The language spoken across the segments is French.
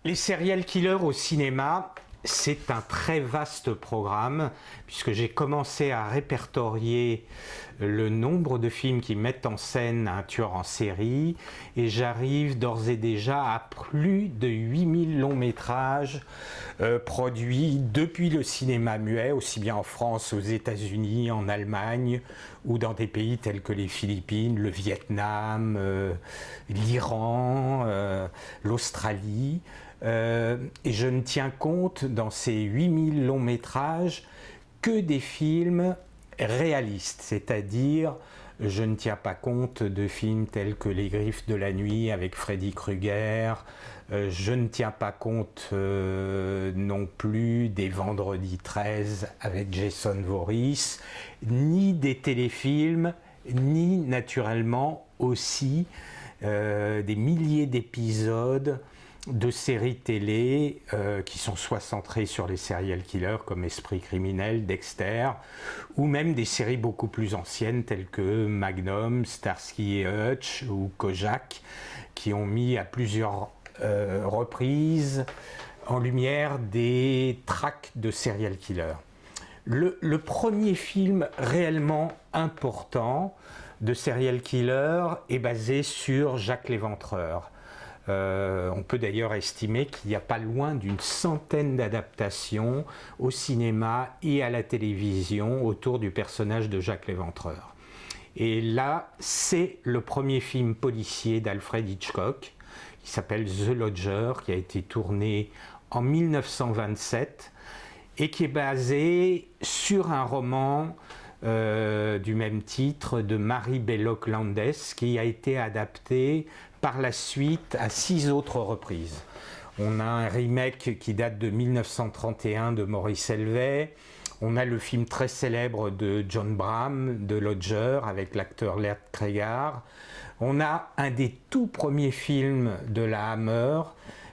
Les serial killers au cinéma, c'est un très vaste programme, puisque j'ai commencé à répertorier le nombre de films qui mettent en scène un tueur en série, et j'arrive d'ores et déjà à plus de 8000 longs métrages produits depuis le cinéma muet, aussi bien en France, aux États-Unis, en Allemagne, ou dans des pays tels que les Philippines, le Vietnam, l'Iran, l'Australie. Et je ne tiens compte dans ces 8000 longs métrages que des films réalistes, c'est-à-dire je ne tiens pas compte de films tels que Les Griffes de la Nuit avec Freddy Krueger, je ne tiens pas compte non plus des Vendredi 13 avec Jason Voorhees, ni des téléfilms, ni naturellement aussi des milliers d'épisodes de séries télé qui sont soit centrées sur les serial killers comme Esprit criminel, Dexter, ou même des séries beaucoup plus anciennes telles que Magnum, Starsky et Hutch ou Kojak, qui ont mis à plusieurs reprises en lumière des tracks de serial killers. Le premier film réellement important de serial killer est basé sur Jacques l'Éventreur. On peut d'ailleurs estimer qu'il n'y a pas loin d'une centaine d'adaptations au cinéma et à la télévision autour du personnage de Jacques l'Éventreur. Et là, c'est le premier film policier d'Alfred Hitchcock, qui s'appelle The Lodger, qui a été tourné en 1927 et qui est basé sur un roman du même titre de Mary Belloc Landes, qui a été adapté par la suite à 6 autres reprises. On a un remake qui date de 1931 de Maurice Helvey. On a le film très célèbre de John Bram, de Lodger, avec l'acteur Laird Cregar. On a un des tout premiers films de la Hammer,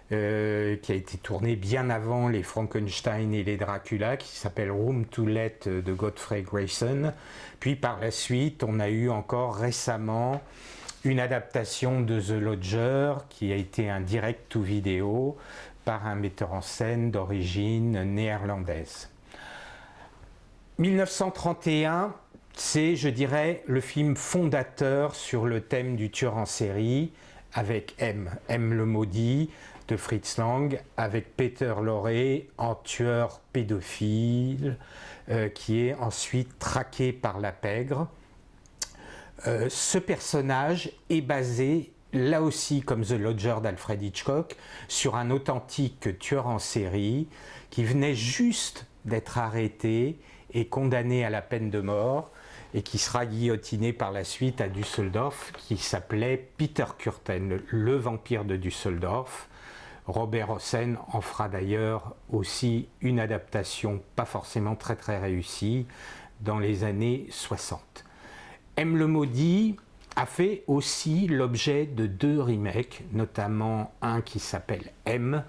qui a été tourné bien avant les Frankenstein et les Dracula, qui s'appelle Room to Let de Godfrey Grayson. Puis par la suite, on a eu encore récemment une adaptation de The Lodger, qui a été un direct-to-vidéo par un metteur en scène d'origine néerlandaise. 1931, c'est, je dirais, le film fondateur sur le thème du tueur en série, avec M le maudit, de Fritz Lang, avec Peter Lorre en tueur pédophile, qui est ensuite traqué par la pègre. Ce personnage est basé, là aussi comme The Lodger d'Alfred Hitchcock, sur un authentique tueur en série qui venait juste d'être arrêté et condamné à la peine de mort et qui sera guillotiné par la suite à Düsseldorf, qui s'appelait Peter Kürten, le vampire de Düsseldorf. Robert Hossein en fera d'ailleurs aussi une adaptation pas forcément très réussie dans les années 60. M le maudit a fait aussi l'objet de 2 remakes, notamment un qui s'appelle M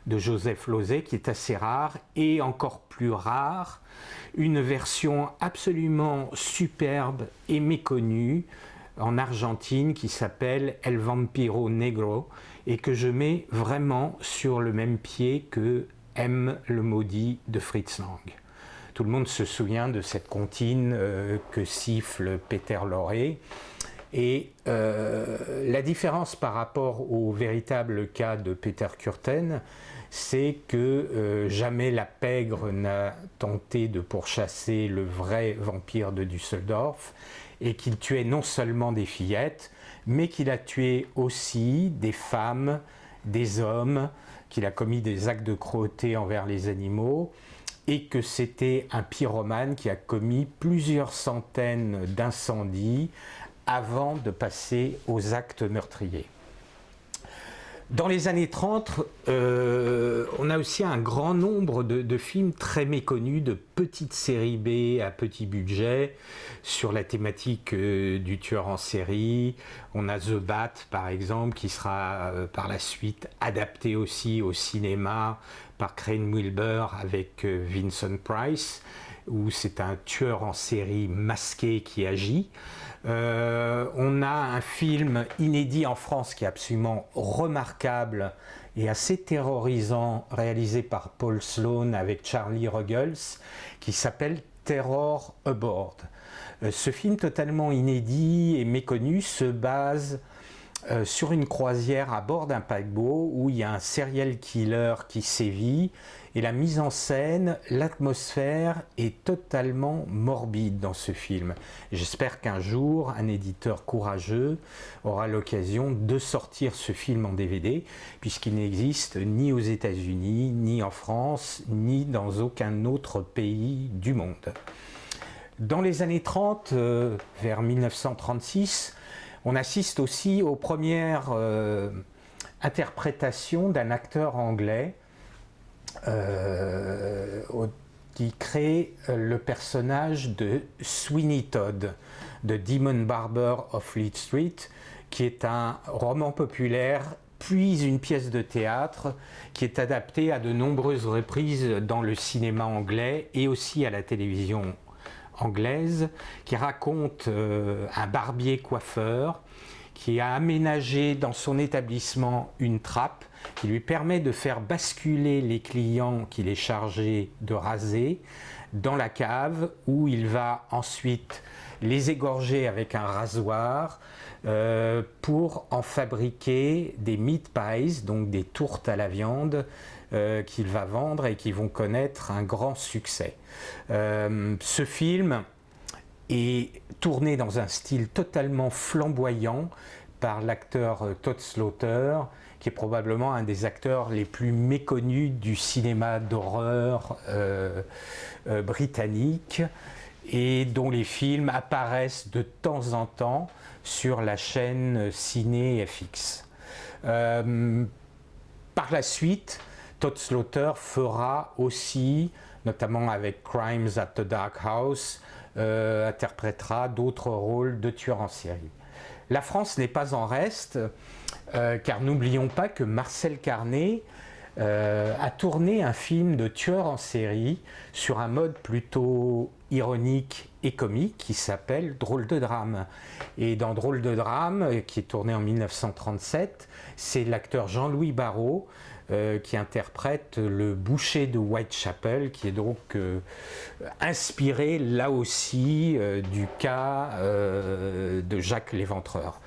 de Joseph Losey, qui est assez rare, et encore plus rare, une version absolument superbe et méconnue en Argentine qui s'appelle El Vampiro Negro et que je mets vraiment sur le même pied que M le maudit de Fritz Lang. Tout le monde se souvient de cette comptine que siffle Peter Lorre. Et la différence par rapport au véritable cas de Peter Kürten, c'est que jamais la pègre n'a tenté de pourchasser le vrai vampire de Düsseldorf et qu'il tuait non seulement des fillettes, mais qu'il a tué aussi des femmes, des hommes, qu'il a commis des actes de cruauté envers les animaux, et que c'était un pyromane qui a commis plusieurs centaines d'incendies avant de passer aux actes meurtriers. Dans les années 30, on a aussi un grand nombre de films très méconnus, de petites séries B à petit budget, sur la thématique du tueur en série. On a The Bat, par exemple, qui sera par la suite adapté aussi au cinéma par Crane Wilbur avec Vincent Price, où c'est un tueur en série masqué qui agit. On a un film inédit en France qui est absolument remarquable et assez terrorisant réalisé par Paul Sloan avec Charlie Ruggles qui s'appelle Terror Aboard. Ce film totalement inédit et méconnu se base sur une croisière à bord d'un paquebot où il y a un serial killer qui sévit et la mise en scène, l'atmosphère est totalement morbide dans ce film. J'espère qu'un jour un éditeur courageux aura l'occasion de sortir ce film en DVD puisqu'il n'existe ni aux États-Unis, ni en France, ni dans aucun autre pays du monde. Dans les années 30, vers 1936, on assiste aussi aux premières interprétations d'un acteur anglais qui crée le personnage de Sweeney Todd, de Demon Barber of Fleet Street, qui est un roman populaire, puis une pièce de théâtre qui est adaptée à de nombreuses reprises dans le cinéma anglais et aussi à la télévision anglaise, qui raconte un barbier coiffeur qui a aménagé dans son établissement une trappe qui lui permet de faire basculer les clients qu'il est chargé de raser dans la cave où il va ensuite les égorger avec un rasoir pour en fabriquer des meat pies, donc des tourtes à la viande qu'il va vendre et qui vont connaître un grand succès. Ce film est tourné dans un style totalement flamboyant par l'acteur Tod Slaughter, qui est probablement un des acteurs les plus méconnus du cinéma d'horreur britannique et dont les films apparaissent de temps en temps sur la chaîne Ciné FX. Par la suite, Tod Slaughter fera aussi, notamment avec Crimes at the Dark House, interprétera d'autres rôles de tueurs en série. La France n'est pas en reste, car n'oublions pas que Marcel Carné a tourné un film de tueur en série sur un mode plutôt ironique et comique qui s'appelle Drôle de drame. Et dans Drôle de drame, qui est tourné en 1937, c'est l'acteur Jean-Louis Barrault qui interprète le boucher de Whitechapel, qui est donc inspiré là aussi du cas de Jacques l'Éventreur.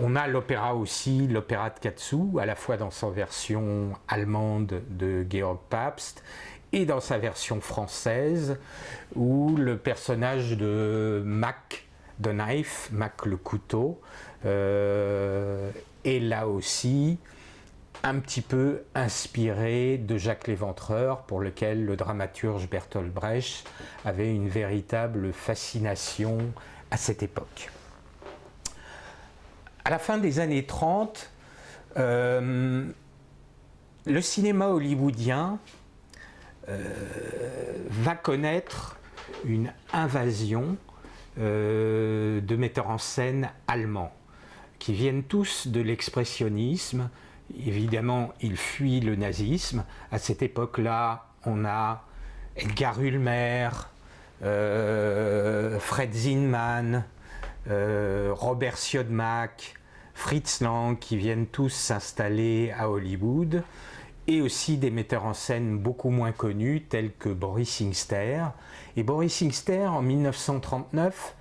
On a l'opéra aussi, l'opéra de Katsu, à la fois dans sa version allemande de Georg Pabst et dans sa version française, où le personnage de Mac the Knife, Mac le couteau, est là aussi un petit peu inspiré de Jacques l'Éventreur, pour lequel le dramaturge Bertolt Brecht avait une véritable fascination à cette époque. À la fin des années 30, le cinéma hollywoodien va connaître une invasion de metteurs en scène allemands qui viennent tous de l'expressionnisme. Évidemment, ils fuient le nazisme. À cette époque-là, on a Edgar Ulmer, Fred Zinman, Robert Siodmak, Fritz Lang, qui viennent tous s'installer à Hollywood, et aussi des metteurs en scène beaucoup moins connus, tels que Boris Singer. Et Boris Singer, en 1939,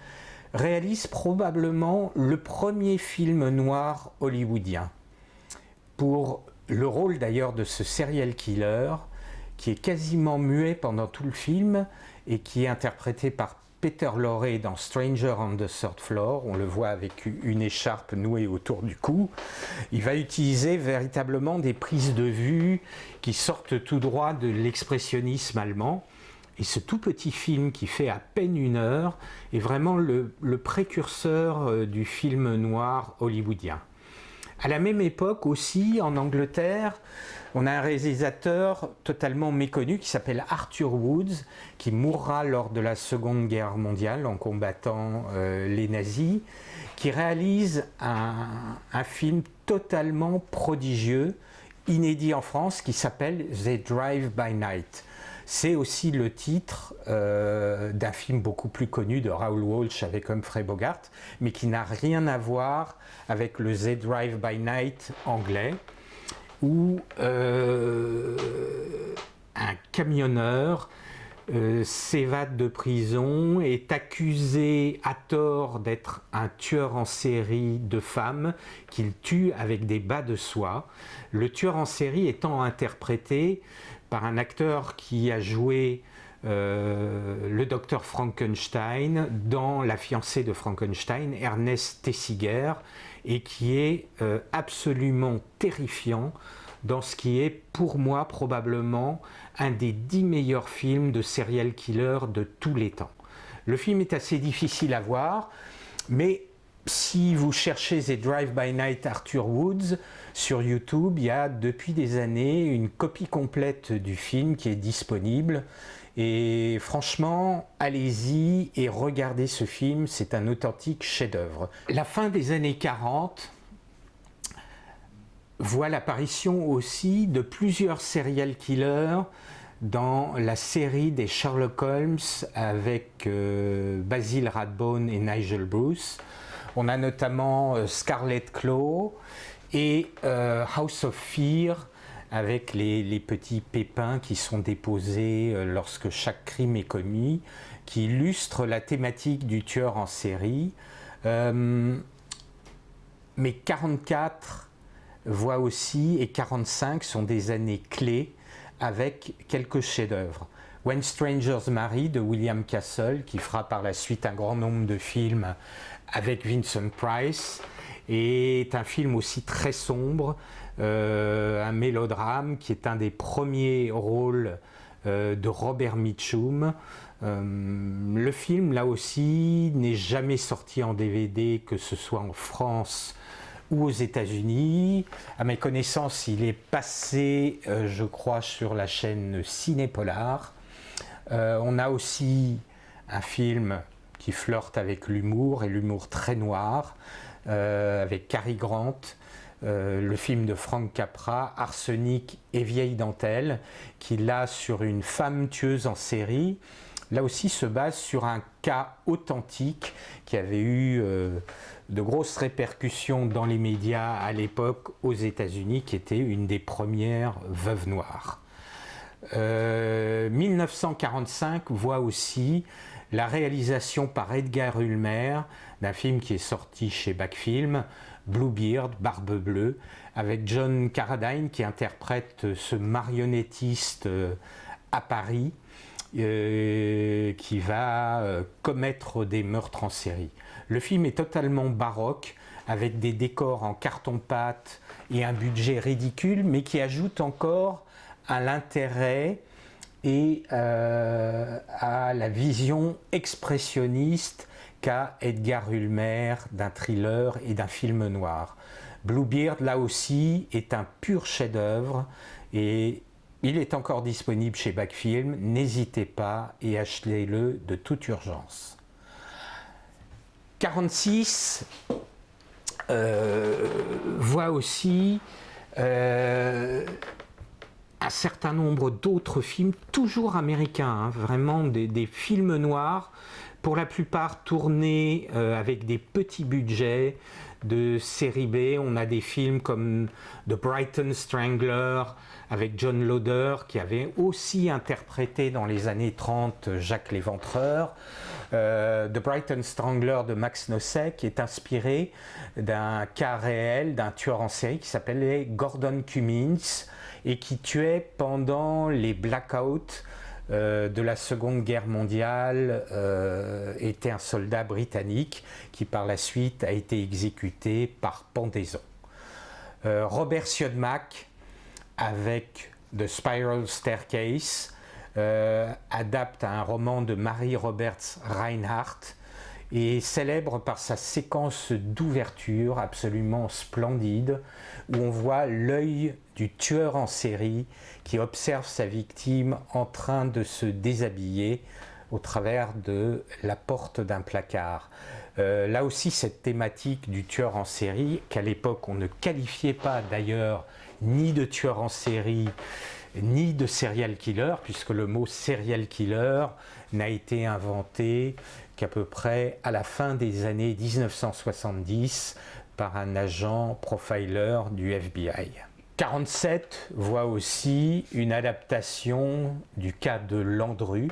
réalise probablement le premier film noir hollywoodien, pour le rôle d'ailleurs de ce serial killer qui est quasiment muet pendant tout le film et qui est interprété par Peter Lorre dans Stranger on the Third Floor. On le voit avec une écharpe nouée autour du cou. Il va utiliser véritablement des prises de vue qui sortent tout droit de l'expressionnisme allemand. Et ce tout petit film qui fait à peine 1 heure est vraiment le précurseur du film noir hollywoodien. À la même époque aussi, en Angleterre, on a un réalisateur totalement méconnu qui s'appelle Arthur Woods, qui mourra lors de la Seconde Guerre mondiale en combattant les nazis, qui réalise un film totalement prodigieux, inédit en France, qui s'appelle They Drive by Night. C'est aussi le titre d'un film beaucoup plus connu de Raoul Walsh avec Humphrey Bogart, mais qui n'a rien à voir avec le They Drive by Night anglais. où un camionneur s'évade de prison, est accusé à tort d'être un tueur en série de femmes qu'il tue avec des bas de soie. Le tueur en série étant interprété par un acteur qui a joué le docteur Frankenstein dans La fiancée de Frankenstein, Ernest Tessiger, et qui est absolument terrifiant dans ce qui est pour moi probablement un des 10 meilleurs films de serial killer de tous les temps. Le film est assez difficile à voir, mais si vous cherchez The Drive by Night Arthur Woods sur YouTube, il y a depuis des années une copie complète du film qui est disponible. Et franchement, allez-y et regardez ce film, c'est un authentique chef-d'œuvre. La fin des années 40 voit l'apparition aussi de plusieurs serial killers dans la série des Sherlock Holmes avec Basil Rathbone et Nigel Bruce. On a notamment Scarlet Claw et House of Fear avec les petits pépins qui sont déposés lorsque chaque crime est commis, qui illustrent la thématique du tueur en série. Mais 44 voit aussi, et 45 sont des années clés avec quelques chefs-d'œuvre. When Strangers Marry de William Castle, qui fera par la suite un grand nombre de films avec Vincent Price, est un film aussi très sombre, un mélodrame qui est un des premiers rôles de Robert Mitchum. Le film, là aussi, n'est jamais sorti en DVD, que ce soit en France ou aux États-Unis. À mes connaissances, il est passé, je crois, sur la chaîne Ciné-Polar. On a aussi un film qui flirte avec l'humour, et l'humour très noir, avec Cary Grant, le film de Frank Capra, Arsenic et Vieille Dentelle, qui là, sur une femme tueuse en série, là aussi se base sur un cas authentique qui avait eu de grosses répercussions dans les médias à l'époque aux États-Unis, qui était une des premières veuves noires. 1945 voit aussi la réalisation par Edgar Ulmer d'un film qui est sorti chez Bacfilm, Bluebeard, Barbe Bleue, avec John Carradine qui interprète ce marionnettiste à Paris, qui va commettre des meurtres en série. Le film est totalement baroque, avec des décors en carton-pâte et un budget ridicule, mais qui ajoute encore à l'intérêt et à la vision expressionniste qu'a Edgar Ulmer d'un thriller et d'un film noir. Bluebeard, là aussi, est un pur chef-d'œuvre et il est encore disponible chez Bacfilm. N'hésitez pas et achetez-le de toute urgence. 46 voit aussi un certain nombre d'autres films, toujours américains, vraiment des films noirs, pour la plupart tournés avec des petits budgets de série B. On a des films comme The Brighton Strangler avec John Loder, qui avait aussi interprété dans les années 30 Jacques l'Éventreur. The Brighton Strangler de Max Nosek est inspiré d'un cas réel d'un tueur en série qui s'appelait Gordon Cummins et qui tuait pendant les blackouts de la Seconde Guerre mondiale, était un soldat britannique qui par la suite a été exécuté par pendaison. Robert Siodmak avec The Spiral Staircase adapte un roman de Mary Roberts Rinehart et célèbre par sa séquence d'ouverture absolument splendide où on voit l'œil du tueur en série qui observe sa victime en train de se déshabiller au travers de la porte d'un placard. Là aussi, cette thématique du tueur en série, qu'à l'époque on ne qualifiait pas d'ailleurs ni de tueur en série ni de serial killer, puisque le mot serial killer n'a été inventé qu'à peu près à la fin des années 1970 par un agent profiler du FBI. 47 voit aussi une adaptation du cas de Landru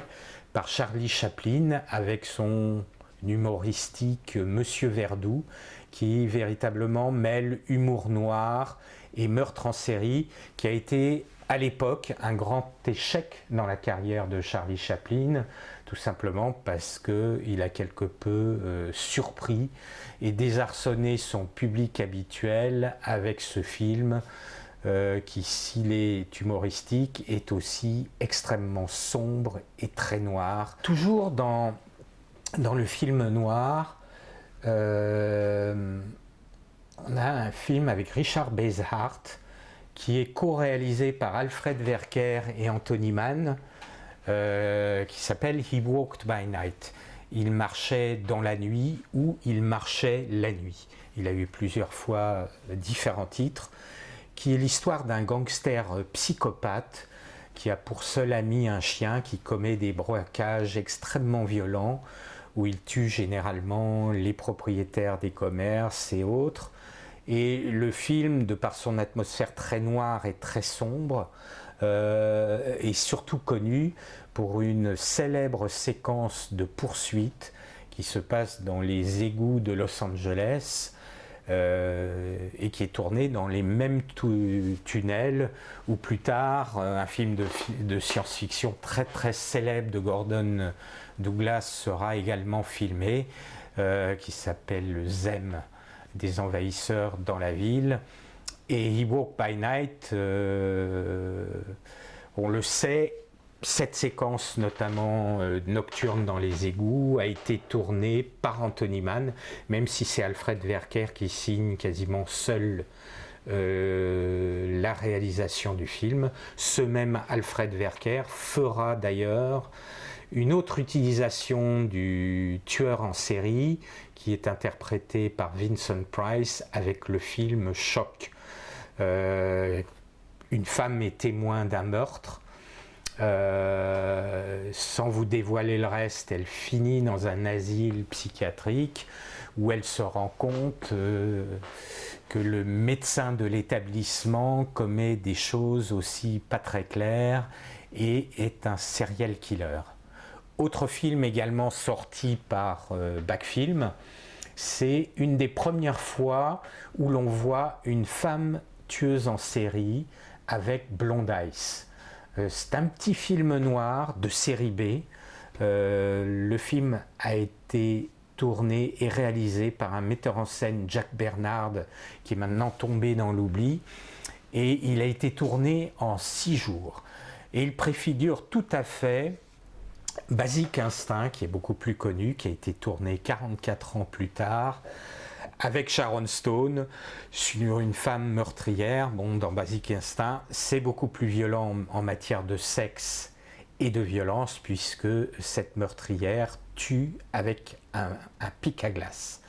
par Charlie Chaplin avec son humoristique Monsieur Verdoux qui véritablement mêle humour noir et meurtre en série, qui a été à l'époque un grand échec dans la carrière de Charlie Chaplin, tout simplement parce qu'il a quelque peu surpris et désarçonné son public habituel avec ce film qui, s'il est humoristique, est aussi extrêmement sombre et très noir. Toujours dans le film noir, on a un film avec Richard Basehart qui est co-réalisé par Alfred Werker et Anthony Mann, qui s'appelle He Walked by Night. Il marchait dans la nuit ou il marchait la nuit. Il a eu plusieurs fois différents titres, qui est l'histoire d'un gangster psychopathe qui a pour seul ami un chien qui commet des braquages extrêmement violents, où il tue généralement les propriétaires des commerces et autres. Et le film, de par son atmosphère très noire et très sombre, est surtout connu pour une célèbre séquence de poursuite qui se passe dans les égouts de Los Angeles et qui est tournée dans les mêmes tunnels où plus tard un film de science-fiction très très célèbre de Gordon Douglas sera également filmé, qui s'appelle Zem, des envahisseurs dans la ville. Et He Walked by Night, on le sait, cette séquence notamment nocturne dans les égouts a été tournée par Anthony Mann, même si c'est Alfred Werker qui signe quasiment seul la réalisation du film. Ce même Alfred Werker fera d'ailleurs une autre utilisation du tueur en série qui est interprété par Vincent Price avec le film Choc. Une femme est témoin d'un meurtre. Sans vous dévoiler le reste, elle finit dans un asile psychiatrique où elle se rend compte que le médecin de l'établissement commet des choses aussi pas très claires et est un serial killer. Autre film également sorti par Backfilm, c'est une des premières fois où l'on voit une femme tueuse en série avec Blonde Ice. C'est un petit film noir de série B. Le film a été tourné et réalisé par un metteur en scène, Jack Bernard, qui est maintenant tombé dans l'oubli. Et il a été tourné en 6 jours. Et il préfigure tout à fait Basic Instinct, qui est beaucoup plus connu, qui a été tourné 44 ans plus tard, avec Sharon Stone, sur une femme meurtrière. Bon, dans Basic Instinct, c'est beaucoup plus violent en matière de sexe et de violence, puisque cette meurtrière tue avec un pic à glace.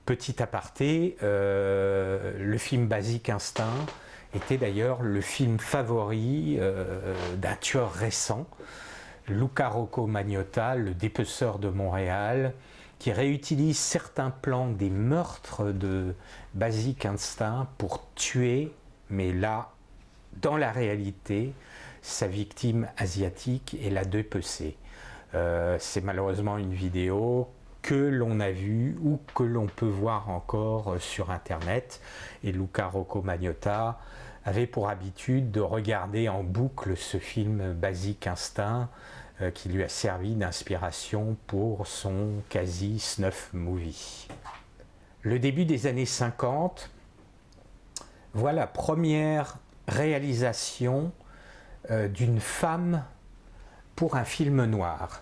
Petit aparté, le film Basic Instinct était d'ailleurs le film favori d'un tueur récent, Luca Rocco Magnotta, le dépeceur de Montréal, qui réutilise certains plans des meurtres de Basic Instinct pour tuer, mais là, dans la réalité, sa victime asiatique et la dépecer. C'est malheureusement une vidéo que l'on a vue ou que l'on peut voir encore sur Internet. Et Luca Rocco Magnotta avait pour habitude de regarder en boucle ce film Basic Instinct qui lui a servi d'inspiration pour son quasi snuff movie. Le début des années 50 voit la première réalisation d'une femme pour un film noir.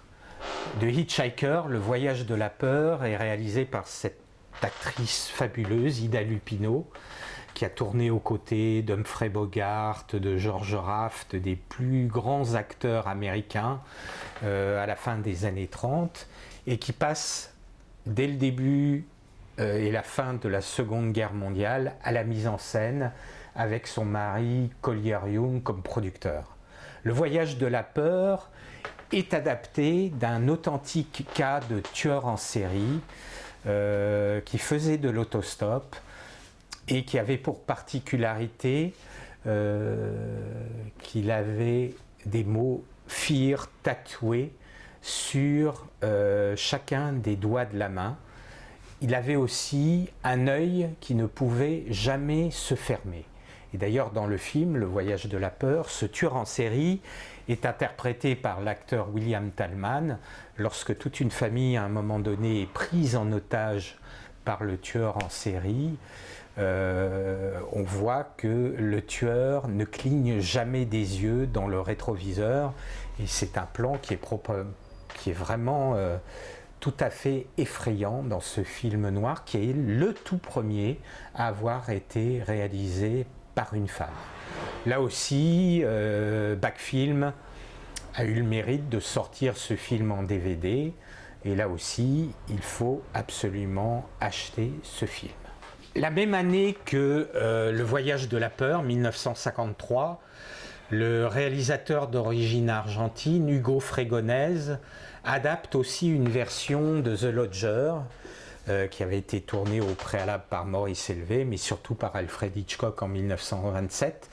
The Hitchhiker, Le Voyage de la peur, est réalisé par cette actrice fabuleuse, Ida Lupino, qui a tourné aux côtés d'Humphrey Bogart, de George Raft, des plus grands acteurs américains à la fin des années 30, et qui passe dès le début et la fin de la Seconde Guerre mondiale à la mise en scène avec son mari Collier Young comme producteur. Le Voyage de la peur est adapté d'un authentique cas de tueur en série qui faisait de l'autostop et qui avait pour particularité qu'il avait des mots fear tatoués sur chacun des doigts de la main. Il avait aussi un œil qui ne pouvait jamais se fermer. Et d'ailleurs, dans le film Le Voyage de la peur, ce tueur en série est interprété par l'acteur William Thalman. Lorsque toute une famille, à un moment donné, est prise en otage par le tueur en série, on voit que le tueur ne cligne jamais des yeux dans le rétroviseur. Et c'est un plan qui est vraiment tout à fait effrayant dans ce film noir, qui est le tout premier à avoir été réalisé par une femme. Là aussi, Backfilm a eu le mérite de sortir ce film en DVD, et là aussi, il faut absolument acheter ce film. La même année que Le Voyage de la peur, 1953, le réalisateur d'origine argentine, Hugo Fregonese, adapte aussi une version de The Lodger, qui avait été tournée au préalable par Maurice Helvet, mais surtout par Alfred Hitchcock en 1927,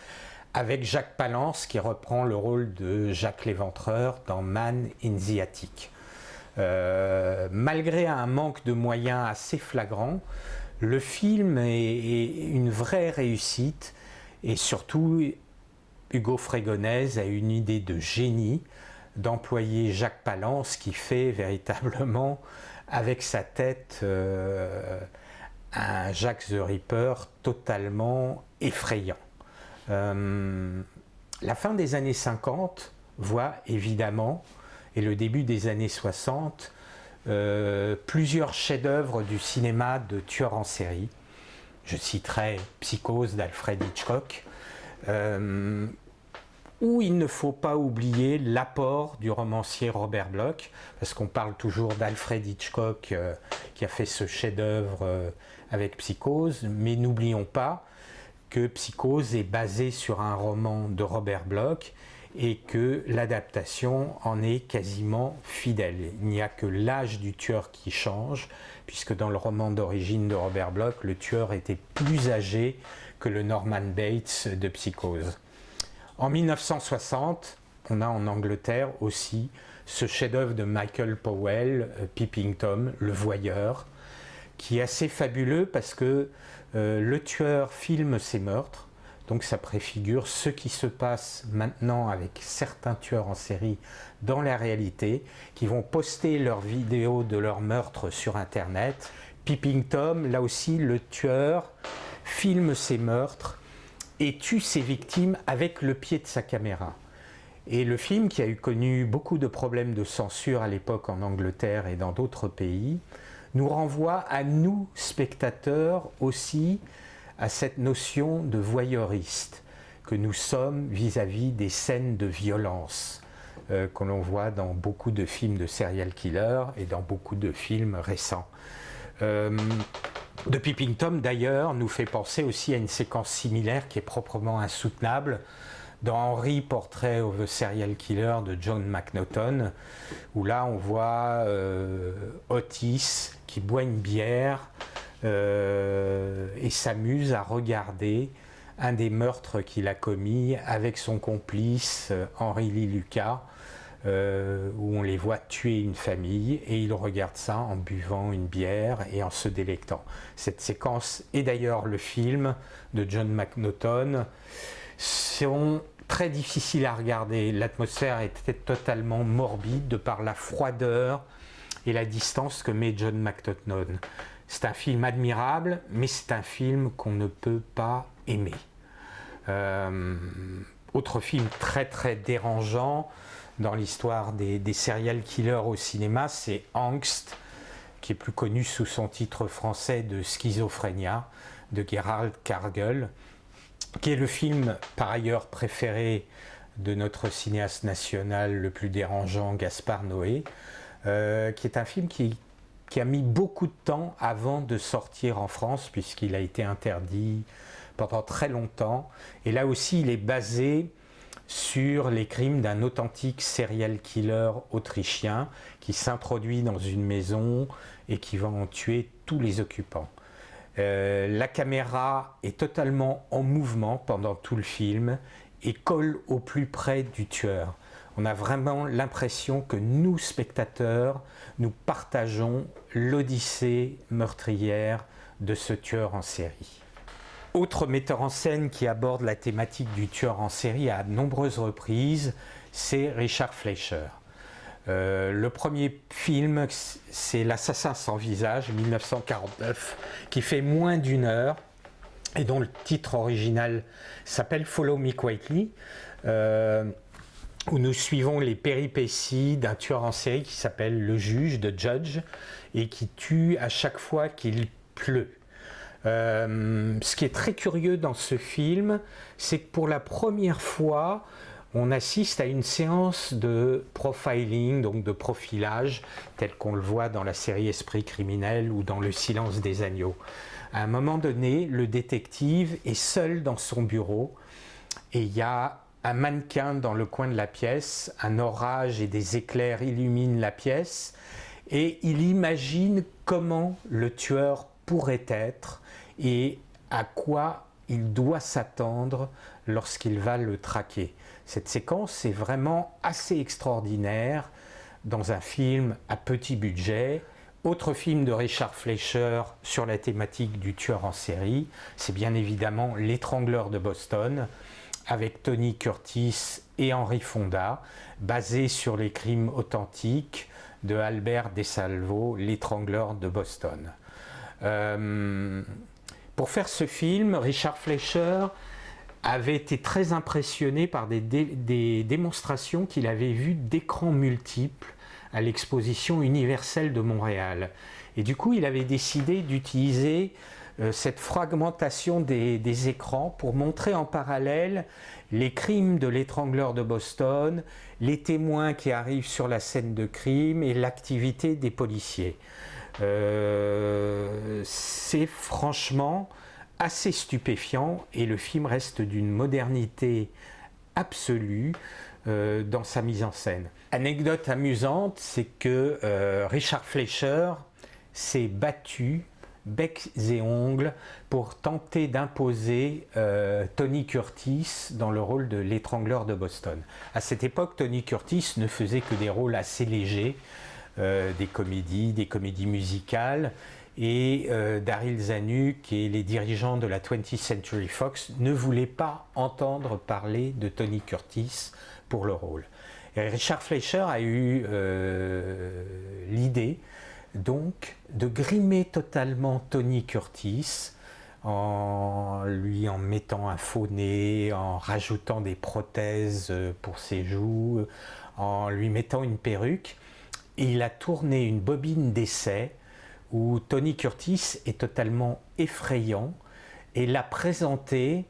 avec Jacques Palance qui reprend le rôle de Jacques l'Éventreur dans Man in the Attic. Malgré un manque de moyens assez flagrant, le film est une vraie réussite, et surtout Hugo Fregonese a une idée de génie d'employer Jacques Palance, qui fait véritablement avec sa tête un Jack the Ripper totalement effrayant. La fin des années 50 voit évidemment, et le début des années 60, plusieurs chefs-d'œuvre du cinéma de tueurs en série. Je citerai Psychose d'Alfred Hitchcock, où il ne faut pas oublier l'apport du romancier Robert Bloch, parce qu'on parle toujours d'Alfred Hitchcock qui a fait ce chef-d'œuvre avec Psychose, mais n'oublions pas que Psychose est basé sur un roman de Robert Bloch et que l'adaptation en est quasiment fidèle. Il n'y a que l'âge du tueur qui change, puisque dans le roman d'origine de Robert Bloch, le tueur était plus âgé que le Norman Bates de Psychose. En 1960, on a en Angleterre aussi ce chef-d'œuvre de Michael Powell, Peeping Tom, le voyeur, qui est assez fabuleux parce que le tueur filme ses meurtres, donc ça préfigure ce qui se passe maintenant avec certains tueurs en série dans la réalité, qui vont poster leurs vidéos de leurs meurtres sur Internet. Peeping Tom, là aussi, le tueur filme ses meurtres et tue ses victimes avec le pied de sa caméra. Et le film, qui a connu beaucoup de problèmes de censure à l'époque en Angleterre et dans d'autres pays, nous renvoie à nous, spectateurs, aussi à cette notion de voyeuriste que nous sommes vis-à-vis des scènes de violence que l'on voit dans beaucoup de films de serial killers et dans beaucoup de films récents. The Peeping Tom, d'ailleurs, nous fait penser aussi à une séquence similaire qui est proprement insoutenable dans Henry, Portrait of a Serial Killer de John McNaughton, où là on voit Otis qui boit une bière et s'amuse à regarder un des meurtres qu'il a commis avec son complice Henry Lee Lucas, où on les voit tuer une famille, et il regarde ça en buvant une bière et en se délectant. Cette séquence, et d'ailleurs le film de John McNaughton, sont très difficiles à regarder. L'atmosphère était totalement morbide de par la froideur et la distance que met John McNaughton. C'est un film admirable, mais c'est un film qu'on ne peut pas aimer. Autre film très très dérangeant dans l'histoire des serial killers au cinéma, c'est Angst, qui est plus connu sous son titre français de Schizophrénia, de Gerald Kargel, qui est le film par ailleurs préféré de notre cinéaste national le plus dérangeant, Gaspard Noé, qui est un film qui a mis beaucoup de temps avant de sortir en France, puisqu'il a été interdit pendant très longtemps. Et là aussi, il est basé sur les crimes d'un authentique serial killer autrichien qui s'introduit dans une maison et qui va en tuer tous les occupants. La caméra est totalement en mouvement pendant tout le film et colle au plus près du tueur. On a vraiment l'impression que nous, spectateurs, nous partageons l'odyssée meurtrière de ce tueur en série. Autre metteur en scène qui aborde la thématique du tueur en série à de nombreuses reprises, c'est Richard Fleischer. Le premier film, c'est L'Assassin sans visage, 1949, qui fait moins d'1 heure et dont le titre original s'appelle Follow Me Quietly, où nous suivons les péripéties d'un tueur en série qui s'appelle le juge, The Judge, et qui tue à chaque fois qu'il pleut. Ce qui est très curieux dans ce film, c'est que pour la première fois, on assiste à une séance de profiling, donc de profilage, tel qu'on le voit dans la série Esprit criminel ou dans Le silence des agneaux. À un moment donné, le détective est seul dans son bureau et il y a un mannequin dans le coin de la pièce, un orage et des éclairs illuminent la pièce et il imagine comment le tueur pourrait être et à quoi il doit s'attendre lorsqu'il va le traquer. Cette séquence est vraiment assez extraordinaire dans un film à petit budget. Autre film de Richard Fleischer sur la thématique du tueur en série, c'est bien évidemment L'étrangleur de Boston, avec Tony Curtis et Henry Fonda, basé sur les crimes authentiques de Albert DeSalvo, L'étrangleur de Boston. Pour faire ce film, Richard Fleischer avait été très impressionné par des démonstrations qu'il avait vues d'écrans multiples à l'exposition universelle de Montréal. Et du coup, il avait décidé d'utiliser cette fragmentation des écrans pour montrer en parallèle les crimes de l'étrangleur de Boston, les témoins qui arrivent sur la scène de crime et l'activité des policiers. C'est franchement assez stupéfiant et le film reste d'une modernité absolue dans sa mise en scène. Anecdote amusante, c'est que Richard Fleischer s'est battu becs et ongles pour tenter d'imposer Tony Curtis dans le rôle de l'étrangleur de Boston. À cette époque, Tony Curtis ne faisait que des rôles assez légers, des comédies musicales, et Daryl Zanuck et les dirigeants de la 20th Century Fox ne voulaient pas entendre parler de Tony Curtis pour le rôle. Et Richard Fleischer a eu l'idée donc de grimer totalement Tony Curtis en mettant un faux nez, en rajoutant des prothèses pour ses joues, en lui mettant une perruque. Et il a tourné une bobine d'essai où Tony Curtis est totalement effrayant et l'a présenté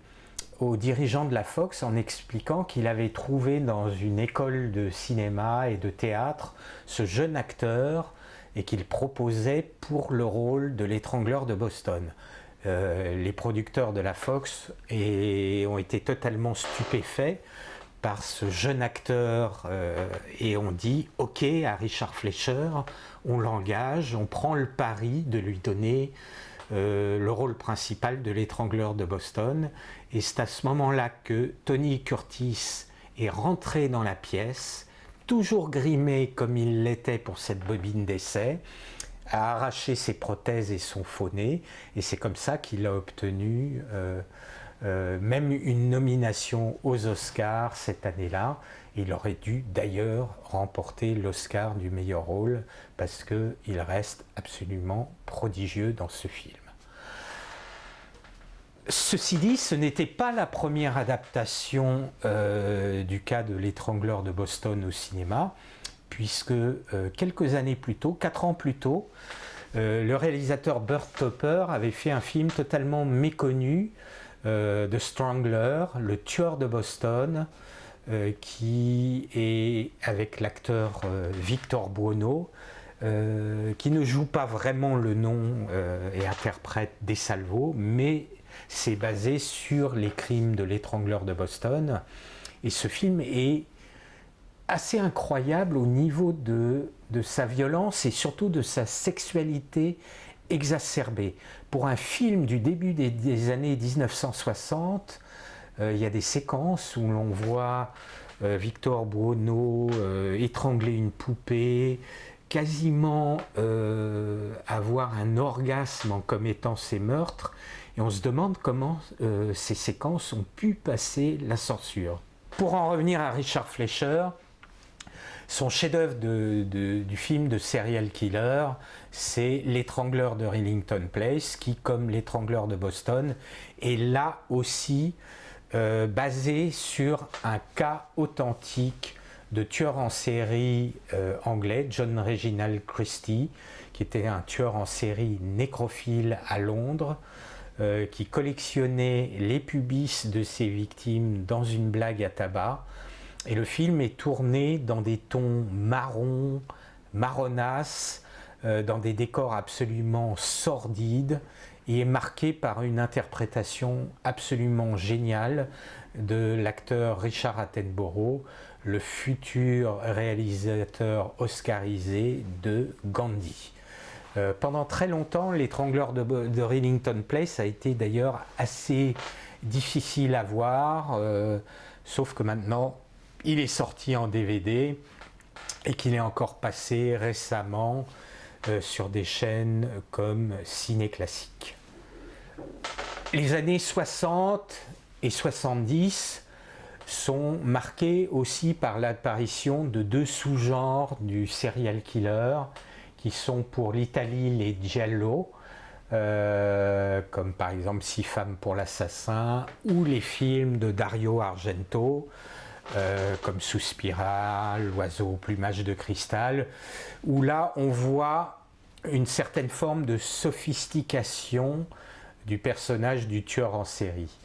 aux dirigeants de la Fox en expliquant qu'il avait trouvé dans une école de cinéma et de théâtre ce jeune acteur et qu'il proposait pour le rôle de l'étrangleur de Boston. Les producteurs de la Fox ont été totalement stupéfaits par ce jeune acteur et on dit ok à Richard Fleischer, on l'engage, on prend le pari de lui donner le rôle principal de l'étrangleur de Boston et c'est à ce moment-là que Tony Curtis est rentré dans la pièce, toujours grimé comme il l'était pour cette bobine d'essai, a arraché ses prothèses et son faux nez et c'est comme ça qu'il a obtenu même une nomination aux Oscars cette année-là. Il aurait dû d'ailleurs remporter l'Oscar du meilleur rôle parce qu'il reste absolument prodigieux dans ce film. Ceci dit, ce n'était pas la première adaptation du cas de l'étrangleur de Boston au cinéma, puisque quelques années plus tôt, 4 ans plus tôt, le réalisateur Burt Topper avait fait un film totalement méconnu, The Strangler, le tueur de Boston, qui est avec l'acteur Victor Buono, qui ne joue pas vraiment le nom et interprète DeSalvo, mais c'est basé sur les crimes de l'étrangleur de Boston. Et ce film est assez incroyable au niveau de sa violence et surtout de sa sexualité exacerbé. Pour un film du début des années 1960, il y a des séquences où l'on voit Victor Buono étrangler une poupée, quasiment avoir un orgasme en commettant ces meurtres, et on se demande comment ces séquences ont pu passer la censure. Pour en revenir à Richard Fleischer, son chef-d'œuvre du film de serial killer, c'est L'étrangleur de Rillington Place, qui, comme L'étrangleur de Boston, est là aussi basé sur un cas authentique de tueur en série anglais, John Reginald Christie, qui était un tueur en série nécrophile à Londres, qui collectionnait les pubis de ses victimes dans une blague à tabac. Et le film est tourné dans des tons marron, marronasses, dans des décors absolument sordides, et est marqué par une interprétation absolument géniale de l'acteur Richard Attenborough, le futur réalisateur oscarisé de Gandhi. Pendant très longtemps, L'étrangleur de Rillington Place a été d'ailleurs assez difficile à voir, sauf que maintenant il est sorti en DVD et qu'il est encore passé récemment sur des chaînes comme Ciné Classique. Les années 60 et 70 sont marquées aussi par l'apparition de deux sous-genres du serial killer qui sont pour l'Italie les giallo, comme par exemple Six femmes pour l'assassin, ou les films de Dario Argento, comme Suspiria, L'oiseau au plumage de cristal, où là on voit une certaine forme de sophistication du personnage du tueur en série.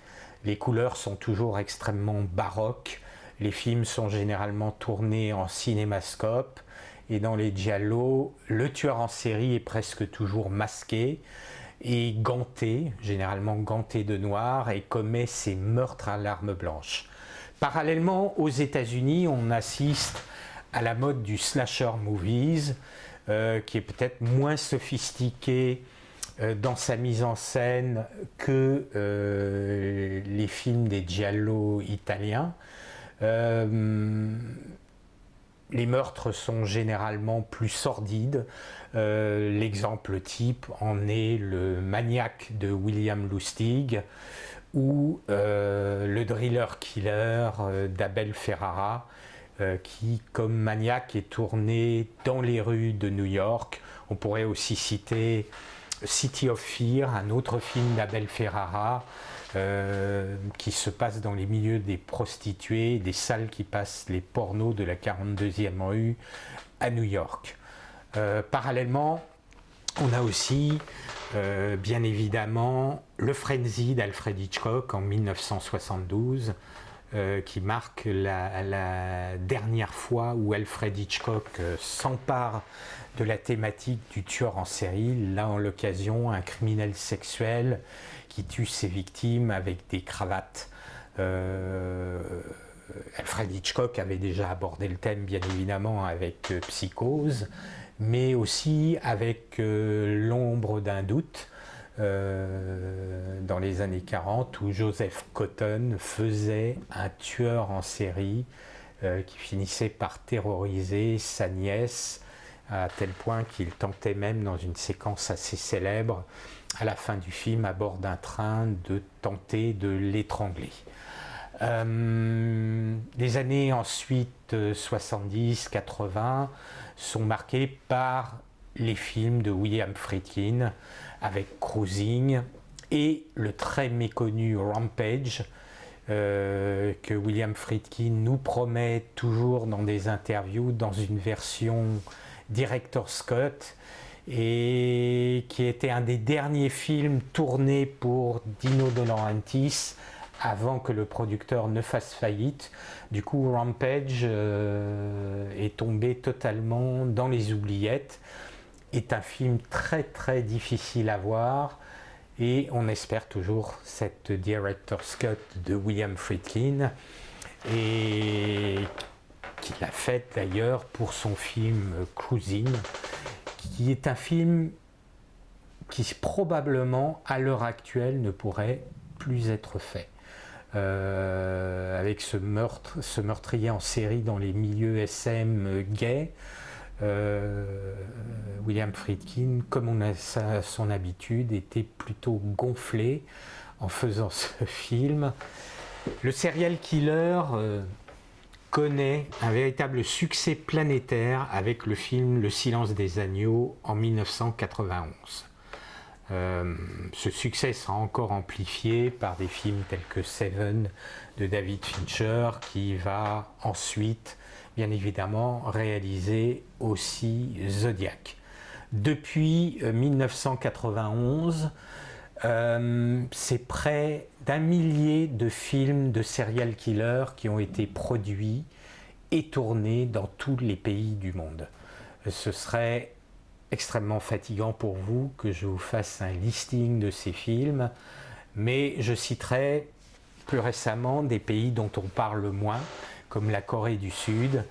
Les couleurs sont toujours extrêmement baroques, les films sont généralement tournés en cinémascope, et dans les giallo, le tueur en série est presque toujours masqué et ganté, généralement ganté de noir, et commet ses meurtres à l'arme blanche. Parallèlement, aux États-Unis, on assiste à la mode du slasher movies, qui est peut-être moins sophistiqué dans sa mise en scène que les films des giallo italiens. Les meurtres sont généralement plus sordides. L'exemple type en est le Maniac de William Lustig, ou le Driller Killer d'Abel Ferrara, qui, comme Maniac, est tourné dans les rues de New York. On pourrait aussi citer City of Fear, un autre film d'Abel Ferrara, qui se passe dans les milieux des prostituées, des salles qui passent les pornos de la 42e rue à New York. Parallèlement, on a aussi, bien évidemment, Le Frenzy d'Alfred Hitchcock en 1972, qui marque la dernière fois où Alfred Hitchcock s'empare de la thématique du tueur en série, là en l'occasion un criminel sexuel qui tue ses victimes avec des cravates. Alfred Hitchcock avait déjà abordé le thème bien évidemment avec Psychose, mais aussi avec L'ombre d'un doute, dans les années 40, où Joseph Cotten faisait un tueur en série qui finissait par terroriser sa nièce, à tel point qu'il tentait même, dans une séquence assez célèbre, à la fin du film, à bord d'un train, de tenter de l'étrangler. Les années ensuite 70-80 sont marquées par les films de William Friedkin avec Cruising et le très méconnu Rampage, que William Friedkin nous promet toujours dans des interviews dans une version Director's Cut, et qui était un des derniers films tournés pour Dino De Laurentiis avant que le producteur ne fasse faillite. Du coup, Rampage est tombé totalement dans les oubliettes, est un film très très difficile à voir, et on espère toujours cette Director's Cut de William Friedkin, et qu'il a faite d'ailleurs pour son film Cruising, qui est un film qui probablement, à l'heure actuelle, ne pourrait plus être fait. Avec ce meurtrier en série dans les milieux SM gays, William Friedkin, comme on a son habitude, était plutôt gonflé en faisant ce film. Le serial killer connaît un véritable succès planétaire avec le film Le Silence des agneaux en 1991. Ce succès sera encore amplifié par des films tels que Seven de David Fincher, qui va ensuite, bien évidemment, réaliser aussi Zodiac. Depuis 1991, c'est près d'1 millier de films de serial killers qui ont été produits et tournés dans tous les pays du monde. Ce serait extrêmement fatigant pour vous que je vous fasse un listing de ces films, mais je citerai plus récemment des pays dont on parle moins, comme la Corée du Sud,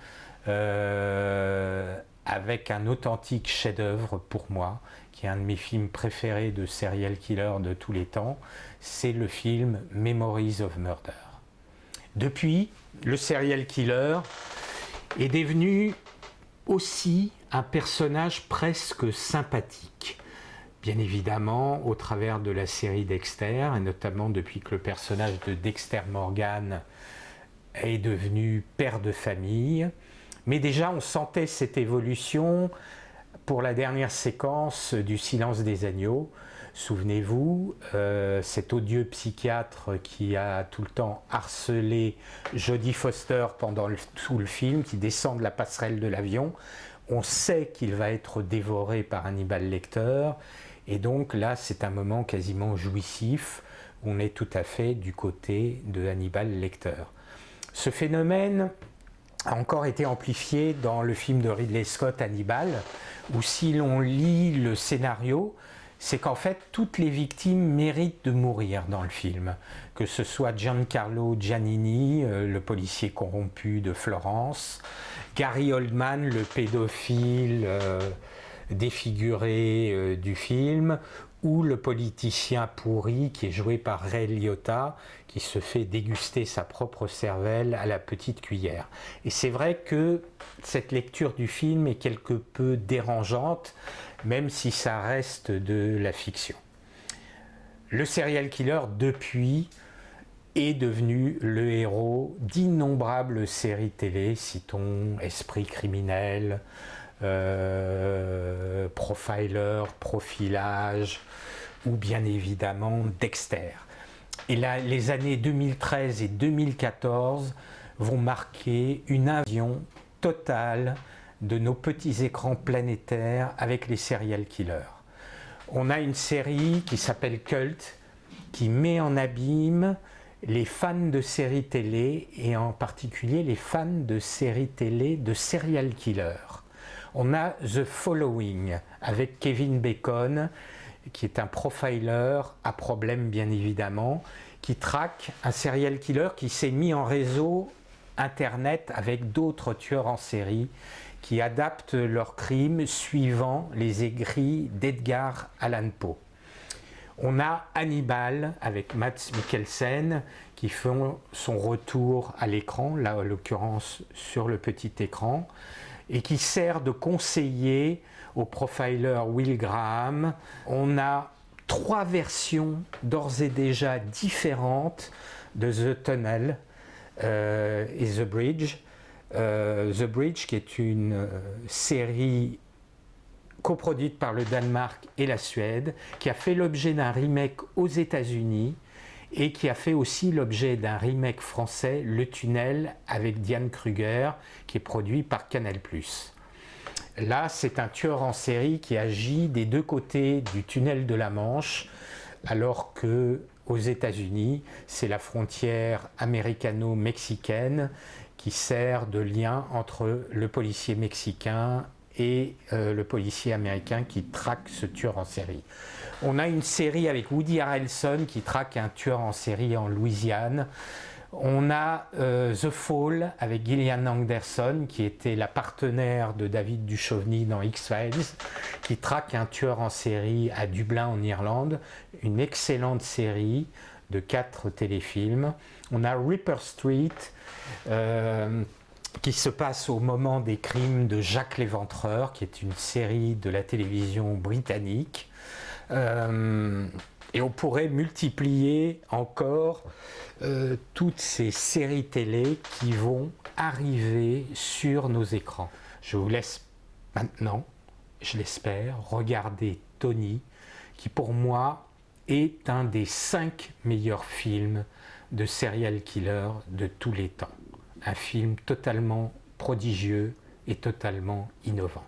avec un authentique chef-d'œuvre pour moi, qui est un de mes films préférés de serial killer de tous les temps, c'est le film Memories of Murder. Depuis, le serial killer est devenu aussi un personnage presque sympathique. Bien évidemment, au travers de la série Dexter, et notamment depuis que le personnage de Dexter Morgan est devenu père de famille. Mais déjà, on sentait cette évolution pour la dernière séquence du Silence des agneaux. Souvenez-vous, cet odieux psychiatre qui a tout le temps harcelé Jodie Foster pendant tout le film, qui descend de la passerelle de l'avion. On sait qu'il va être dévoré par Hannibal Lecter, et donc là, c'est un moment quasiment jouissif. On est tout à fait du côté de Hannibal Lecter. Ce phénomène a encore été amplifié dans le film de Ridley Scott, Hannibal, où si l'on lit le scénario, c'est qu'en fait, toutes les victimes méritent de mourir dans le film. Que ce soit Giancarlo Giannini, le policier corrompu de Florence, Gary Oldman, le pédophile défiguré du film, ou le politicien pourri qui est joué par Ray Liotta, qui se fait déguster sa propre cervelle à la petite cuillère. Et c'est vrai que cette lecture du film est quelque peu dérangeante, même si ça reste de la fiction. Le serial killer, depuis, est devenu le héros d'innombrables séries télé, citons Esprit criminel, Profiler, Profilage, ou bien évidemment Dexter. Et là, les années 2013 et 2014 vont marquer une invasion totale de nos petits écrans planétaires avec les serial killers. On a une série qui s'appelle Cult, qui met en abîme les fans de séries télé, et en particulier les fans de séries télé de serial killers. On a The Following avec Kevin Bacon, qui est un profiler à problème bien évidemment, qui traque un serial killer qui s'est mis en réseau internet avec d'autres tueurs en série qui adaptent leurs crimes suivant les écrits d'Edgar Allan Poe. On a Hannibal avec Mads Mikkelsen qui font son retour à l'écran, là en l'occurrence sur le petit écran, et qui sert de conseiller au profiler Will Graham. On a 3 versions d'ores et déjà différentes de The Tunnel et The Bridge. The Bridge, qui est une série coproduite par le Danemark et la Suède, qui a fait l'objet d'un remake aux États-Unis et qui a fait aussi l'objet d'un remake français, Le Tunnel, avec Diane Kruger, qui est produit par Canal+. Là, c'est un tueur en série qui agit des deux côtés du tunnel de la Manche, alors que aux États-Unis, c'est la frontière américano-mexicaine qui sert de lien entre le policier mexicain et le policier américain qui traque ce tueur en série. On a une série avec Woody Harrelson qui traque un tueur en série en Louisiane. On a The Fall avec Gillian Anderson, qui était la partenaire de David Duchovny dans X-Files, qui traque un tueur en série à Dublin en Irlande. Une excellente série de 4 téléfilms. On a Ripper Street, qui se passe au moment des crimes de Jacques l'Éventreur, qui est une série de la télévision britannique. Et on pourrait multiplier encore toutes ces séries télé qui vont arriver sur nos écrans. Je vous laisse maintenant, je l'espère, regarder Tony, qui pour moi est un des 5 meilleurs films de serial killer de tous les temps. Un film totalement prodigieux et totalement innovant.